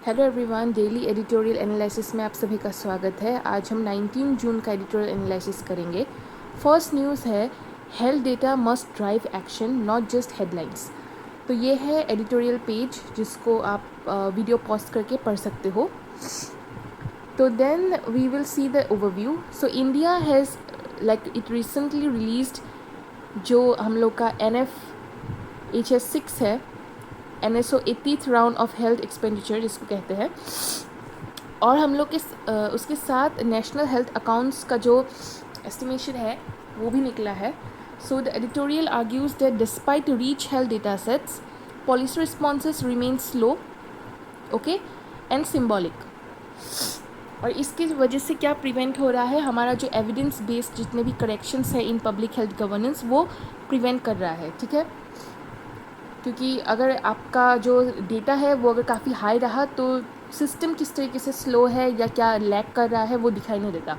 Hello everyone, daily editorial analysis में आप सभी का स्वागत है। आज हम 19 जून का एडिटोरियल एनालिसिस करेंगे। फर्स्ट न्यूज़ है health data must drive action not just headlines. तो ये है एडिटोरियल पेज जिसको आप वीडियो पॉज करके पढ़ सकते हो। तो then we will see the overview. So India has like it recently released जो हम लोग का NFHS6 है, NSO 80th round of health expenditure जिसको कहते हैं, और हम लोग के उसके साथ नेशनल हेल्थ अकाउंट्स का जो एस्टिमेशन है वो भी निकला है। So the editorial argues that despite reach health data sets policy responses remain slow, okay, and symbolic. और इसकी वजह से क्या प्रिवेंट हो रहा है, हमारा जो एविडेंस बेस्ड जितने भी करेक्शंस है इन पब्लिक हेल्थ गवर्नेंस वो प्रिवेंट कर रहा है, ठीक है। क्योंकि अगर आपका जो डेटा है वो अगर काफ़ी हाई रहा तो सिस्टम किस तरीके से स्लो है या क्या लैग कर रहा है वो दिखाई नहीं देता,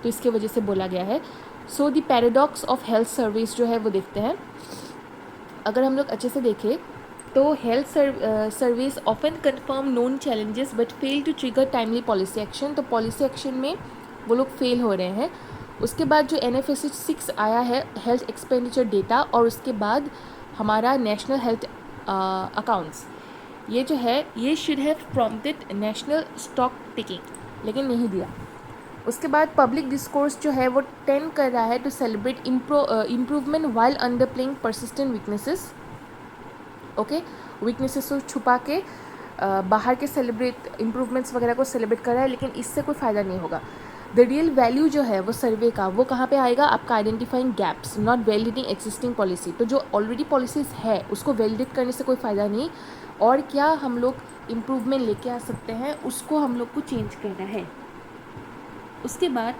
तो इसके वजह से बोला गया है। So the paradox of health service जो है वो देखते हैं। अगर हम लोग अच्छे से देखें तो health service often confirm known challenges but fail to trigger timely policy action. तो पॉलिसी एक्शन में वो लोग फेल हो रहे हैं। उसके बाद जो NFHS6 आया है हेल्थ एक्सपेंडिचर डेटा, और उसके बाद हमारा नेशनल हेल्थ अकाउंट्स, ये जो है ये should have prompted national stock taking, लेकिन नहीं दिया। उसके बाद पब्लिक डिस्कोर्स जो है वो टेंड कर रहा है to celebrate improvement while underplaying persistent weaknesses, okay, weaknesses को छुपा के बाहर के सेलिब्रेट इम्प्रूवमेंट्स वगैरह को सेलिब्रेट कर रहा है, लेकिन इससे कोई फ़ायदा नहीं होगा। द रियल वैल्यू जो है वो सर्वे का वो कहाँ पे आएगा, आपका identifying gaps not validating existing policy. तो जो ऑलरेडी पॉलिसीज़ है उसको वैलिडेट करने से कोई फ़ायदा नहीं, और क्या हम लोग इम्प्रूवमेंट लेके आ सकते हैं उसको हम लोग को चेंज करना है। उसके बाद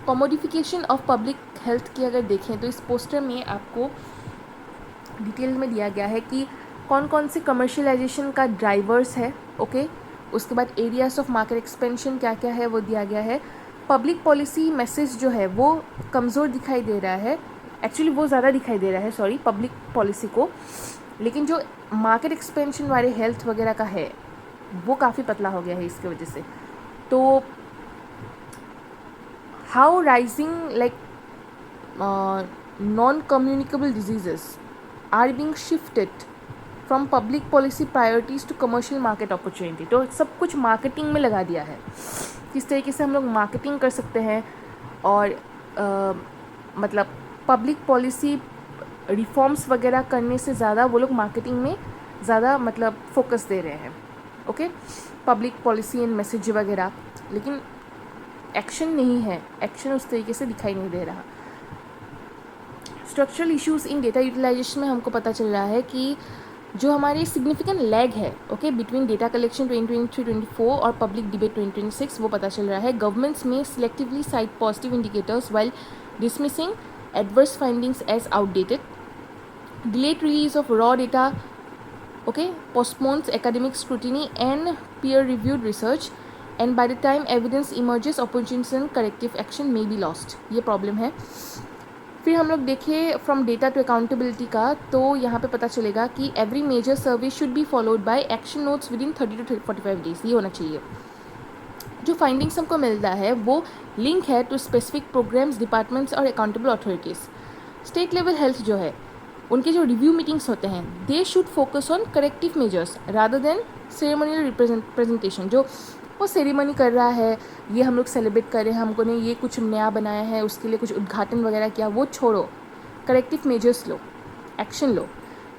कमोडिफिकेशन ऑफ पब्लिक हेल्थ की अगर देखें तो इस पोस्टर में आपको डिटेल में दिया गया है कि कौन कौन से कमर्शियलाइजेशन का ड्राइवर्स है, ओके। उसके बाद एरियाज ऑफ मार्केट एक्सपेंशन क्या क्या है वो दिया गया है। पब्लिक पॉलिसी मैसेज जो है वो कमज़ोर दिखाई दे रहा है, एक्चुअली वो ज़्यादा दिखाई दे रहा है, सॉरी, पब्लिक पॉलिसी को, लेकिन जो मार्केट एक्सपेंशन वाले हेल्थ वगैरह का है वो काफ़ी पतला हो गया है इसकी वजह से। तो how rising like non communicable diseases are being shifted from public policy priorities to commercial market opportunity. तो सब कुछ मार्केटिंग में लगा दिया है, किस तरीके से हम लोग मार्केटिंग कर सकते हैं, और मतलब पब्लिक पॉलिसी रिफॉर्म्स वगैरह करने से ज़्यादा वो लोग मार्केटिंग में ज़्यादा मतलब फोकस दे रहे हैं, okay, public policy and message वगैरह, लेकिन एक्शन नहीं है, एक्शन उस तरीके से दिखाई नहीं दे रहा। Structural issues in data utilization में हमको पता चल रहा है कि जो हमारी सिग्निफिकेंट लैग है, ओके, बिटवीन डेटा कलेक्शन 2023-24 और पब्लिक डिबेट 2026, वो पता चल रहा है। गवर्नमेंट्स में selectively cite positive indicators while dismissing adverse findings as outdated, delayed release of raw data, okay, postpones academic scrutiny and peer reviewed research, and by the time evidence emerges opportunities and corrective action may be lost। ये problem है। फिर हम लोग देखें from data to accountability का, तो यहाँ पे पता चलेगा कि every major survey should be followed by action notes within 30 to 45 days, ये होना चाहिए। जो फाइंडिंग्स हमको मिलता है वो लिंक है टू स्पेसिफिक प्रोग्राम्स, डिपार्टमेंट्स और accountable authorities. State level health जो है उनके जो रिव्यू मीटिंग्स होते हैं they should focus on corrective measures rather than ceremonial presentation. जो वो सेरेमनी कर रहा है, ये हम लोग सेलिब्रेट कर रहे हैं, हमको ने ये कुछ नया बनाया है, उसके लिए कुछ उद्घाटन वगैरह किया, वो छोड़ो, करेक्टिव मेजर्स लो, एक्शन लो।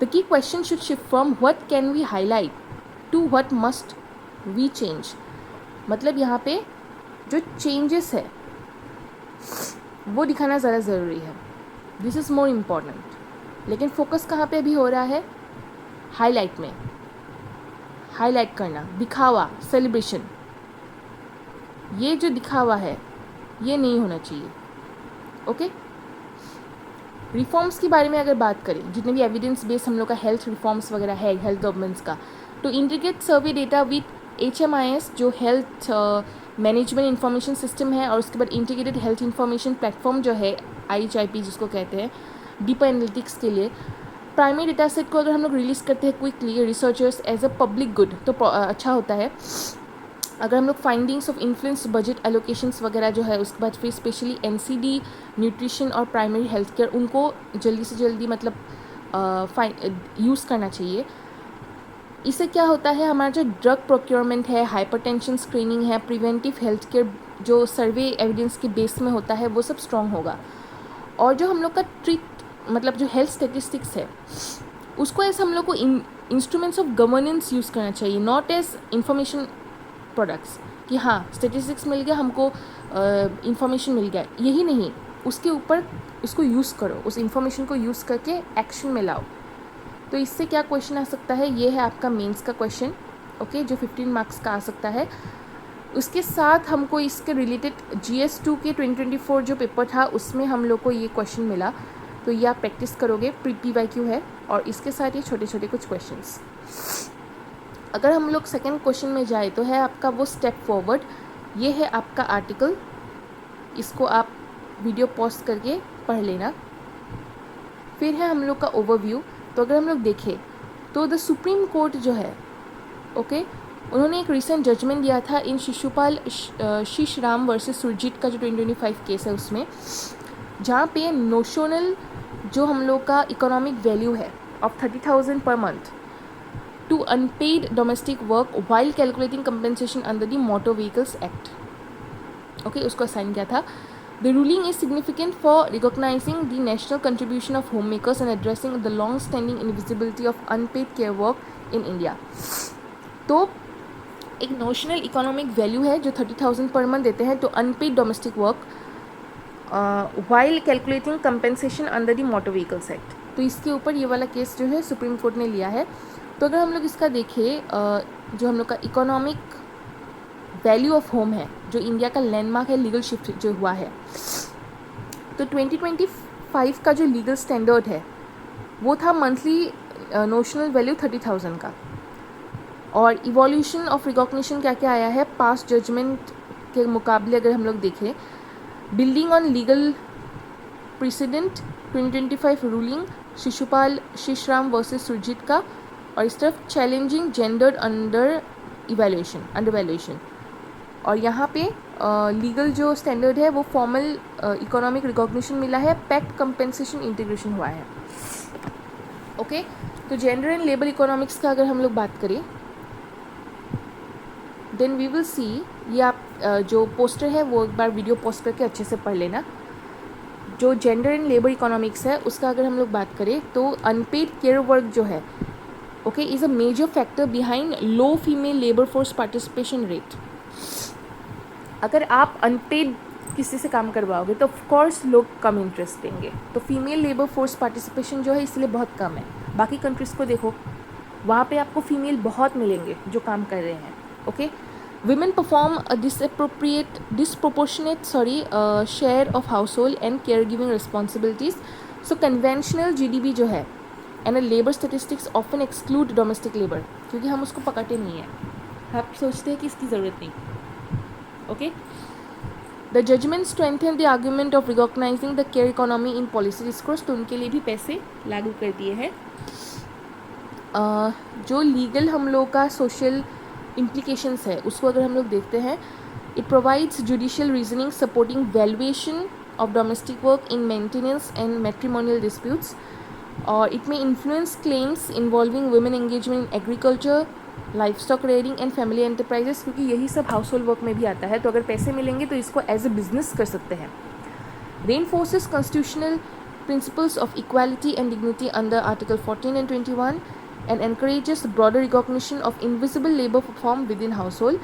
The key question should shift from what can we highlight to what must we change. मतलब यहाँ पे जो चेंजेस है वो दिखाना ज़्यादा ज़रूरी है, दिस इज़ मोर इम्पॉर्टेंट। लेकिन फोकस कहाँ पे अभी हो रहा है, हाईलाइट में, हाईलाइट करना, दिखावा, सेलिब्रेशन, ये जो दिखावा है ये नहीं होना चाहिए, ओके। रिफॉर्म्स के बारे में अगर बात करें, जितने भी एविडेंस बेस्ड हम लोग का हेल्थ रिफॉर्म्स वगैरह है हेल्थ गवर्नमेंट्स का, तो integrate survey data with HMIS जो हेल्थ मैनेजमेंट इंफॉर्मेशन सिस्टम है, और उसके बाद इंटीग्रेटेड हेल्थ इंफॉर्मेशन प्लेटफॉर्म जो है IHIP जिसको कहते हैं, डीपर एनालिटिक्स के लिए, प्राइमरी डेटा सेट को अगर हम लोग रिलीज़ करते हैं quickly researchers as a public good तो अच्छा होता है। अगर हम लोग findings of influence budget allocations वगैरह जो है, उसके बाद फिर स्पेशली एनसीडी, न्यूट्रिशन और प्राइमरी हेल्थ केयर, उनको जल्दी से जल्दी मतलब यूज़ करना चाहिए। इससे क्या होता है, हमारा जो ड्रग प्रोक्योरमेंट है, हाइपरटेंशन स्क्रीनिंग है, प्रिवेंटिव हेल्थ केयर जो सर्वे एविडेंस के बेस में होता है वो सब स्ट्रॉन्ग होगा। और जो हम लोग का मतलब जो हेल्थ स्टेटिस्टिक्स है उसको ऐसे हम लोग को इंस्ट्रूमेंट्स ऑफ गवर्नेंस यूज़ करना चाहिए, नॉट एज इंफॉर्मेशन प्रोडक्ट्स कि हाँ स्टेटिस्टिक्स मिल गया हमको, इंफॉर्मेशन मिल गया, यही नहीं, उसके ऊपर उसको यूज़ करो, उस इंफॉर्मेशन को यूज़ करके एक्शन में लाओ। तो इससे क्या क्वेश्चन आ सकता है, ये है आपका मेंस का क्वेश्चन, ओके, जो 15 मार्क्स का आ सकता है। उसके साथ हमको इसके रिलेटेड GS2 के 2024 जो पेपर था उसमें हम लोग को ये क्वेश्चन मिला, तो ये आप प्रैक्टिस करोगे, PYQ है, और इसके साथ ये छोटे छोटे कुछ क्वेश्चंस। अगर हम लोग सेकंड क्वेश्चन में जाए तो है आपका वो स्टेप फॉरवर्ड, ये है आपका आर्टिकल, इसको आप वीडियो पॉज करके पढ़ लेना। फिर है हम लोग का ओवरव्यू। तो अगर हम लोग देखें तो द सुप्रीम कोर्ट जो है, ओके, उन्होंने एक रिसेंट जजमेंट दिया था इन शिशुपाल शीशराम वर्सेस सुरजीत का जो 2025 केस है उसमें, जहाँ पे नोशनल जो हम लोग का इकोनॉमिक वैल्यू है of 30,000 per month to unpaid domestic work while calculating compensation under the motor vehicles act, okay, उसको असाइन किया था। The ruling is significant for recognizing the national contribution of home makers and addressing the long standing invisibility of unpaid care work in India. तो एक notional economic value है जो 30,000 per month देते हैं to unpaid domestic work while calculating compensation under the motor vehicles act. तो इसके ऊपर ये वाला केस जो है सुप्रीम कोर्ट ने लिया है। तो अगर हम लोग इसका देखें, जो हम लोग का इकोनॉमिक वैल्यू ऑफ होम है, जो इंडिया का लैंडमार्क है लीगल शिफ्ट जो हुआ है, तो 2025 का जो लीगल स्टैंडर्ड है वो था मंथली नोशनल वैल्यू 30,000 का। और इवोल्यूशन ऑफ रिकॉग्निशन क्या क्या आया है पास्ट जजमेंट के मुकाबले अगर हम लोग देखें, building on legal precedent 2025 ruling Shishupal Sheesharam versus Surjeet का, और इस तरफ चैलेंजिंग जेंडर्ड अंडर वैल्यूएशन। और यहाँ पे लीगल जो स्टैंडर्ड है वो फॉर्मल इकोनॉमिक रिकॉग्निशन मिला है, पैक्ट कंपेंसेशन इंटीग्रेशन हुआ है, ओके। तो जेंडर एंड लेबर इकोनॉमिक्स का अगर हम लोग बात करें, देन वी विल सी, ये आप जो पोस्टर है वो एक बार वीडियो पोस्ट करके अच्छे से पढ़ लेना। जो जेंडर एंड लेबर इकोनॉमिक्स है उसका अगर हम लोग बात करें तो अनपेड केयर वर्क जो है, okay, is a major factor behind low female labour force participation rate. अगर आप अनपेड किसी से काम करवाओगे तो ऑफकोर्स लोग कम इंटरेस्ट देंगे, तो फीमेल लेबर फोर्स पार्टिसिपेशन जो है इसलिए बहुत कम है। बाकी कंट्रीज़ को देखो, वहाँ पे आपको फीमेल बहुत मिलेंगे जो काम कर रहे हैं, okay. Women perform a disproportionate share of household and caregiving responsibilities. So conventional GDP जो है and labor statistics often exclude domestic labor, क्योंकि हम उसको पकड़ते नहीं हैं, आप सोचते हैं कि इसकी ज़रूरत नहीं, okay. The judgment strengthened the argument of recognizing the care economy in policy discourse, तो उनके लिए भी पैसे लागू कर दिए हैं। जो लीगल हम लोग का सोशल इम्प्लीकेशंस है उसको अगर हम लोग देखते हैं, it provides judicial reasoning supporting valuation of domestic work in maintenance and matrimonial disputes, और इट में influence claims involving women engagement in agriculture, life stock rearing and family enterprises, क्योंकि यही सब हाउस होल्ड वर्क में भी आता है। तो अगर पैसे मिलेंगे तो इसको एज ए बिजनेस कर सकते हैं। Reinforces constitutional principles of equality and dignity under article 14 and 21 and encourages broader recognition of invisible labor performed within household.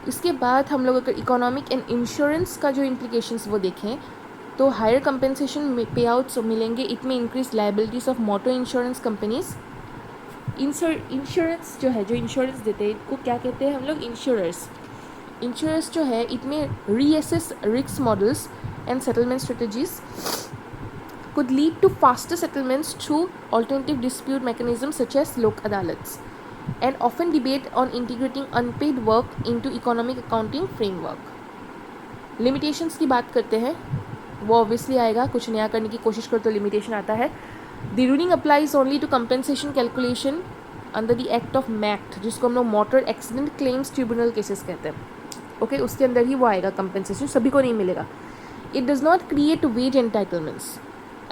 इसके बाद हम लोग अगर इकोनॉमिक एंड इंश्योरेंस का जो इम्प्लीकेशंस वो देखें तो हायर कंपेंसेशन पे आउट्स मिलेंगे, इट में increase liabilities of motor insurance companies. Insurance जो है, जो इंश्योरेंस देते हैं इनको क्या कहते हैं हम लोग, इंश्योरेंस जो है इट में reassess risk models and settlement strategies could lead to faster settlements through alternative dispute mechanisms such as lok adalats, and often debate on integrating unpaid work into economic accounting framework. Limitations की बात करते हैं, वो obviously आएगा, कुछ नया करने की कोशिश करो तो लिमिटेशन आता है। The ruling applies only to compensation calculation under the act of MACT, जिसको हम लोग motor accident claims tribunal cases कहते हैं। ओके, उसके अंदर ही वो आएगा कंपेंसेशन, सभी को नहीं मिलेगा। It does not create wage entitlements,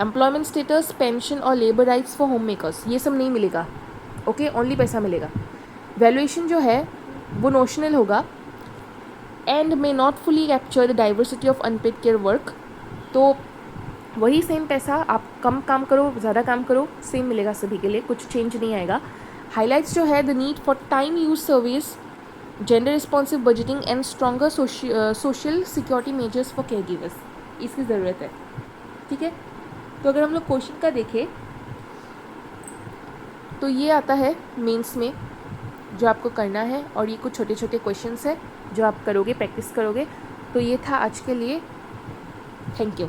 employment status, pension और labour rights for homemakers, ये सब नहीं मिलेगा। ओके, ओनली पैसा मिलेगा। वैल्यूएशन जो है वो नोशनल होगा and may not fully capture the diversity of unpaid care work, तो वही सेम पैसा, आप कम काम करो ज़्यादा काम करो, सेम मिलेगा सभी के लिए, कुछ चेंज नहीं आएगा। हाईलाइट्स जो है the need for time use service, gender responsive budgeting and stronger social security measures for care givers, इसकी ज़रूरत है। ठीक है, तो अगर हम लोग क्वेश्चन का देखें तो ये आता है मेंस में जो आपको करना है, और ये कुछ छोटे छोटे क्वेश्चंस है जो आप करोगे, प्रैक्टिस करोगे। तो ये था आज के लिए, थैंक यू।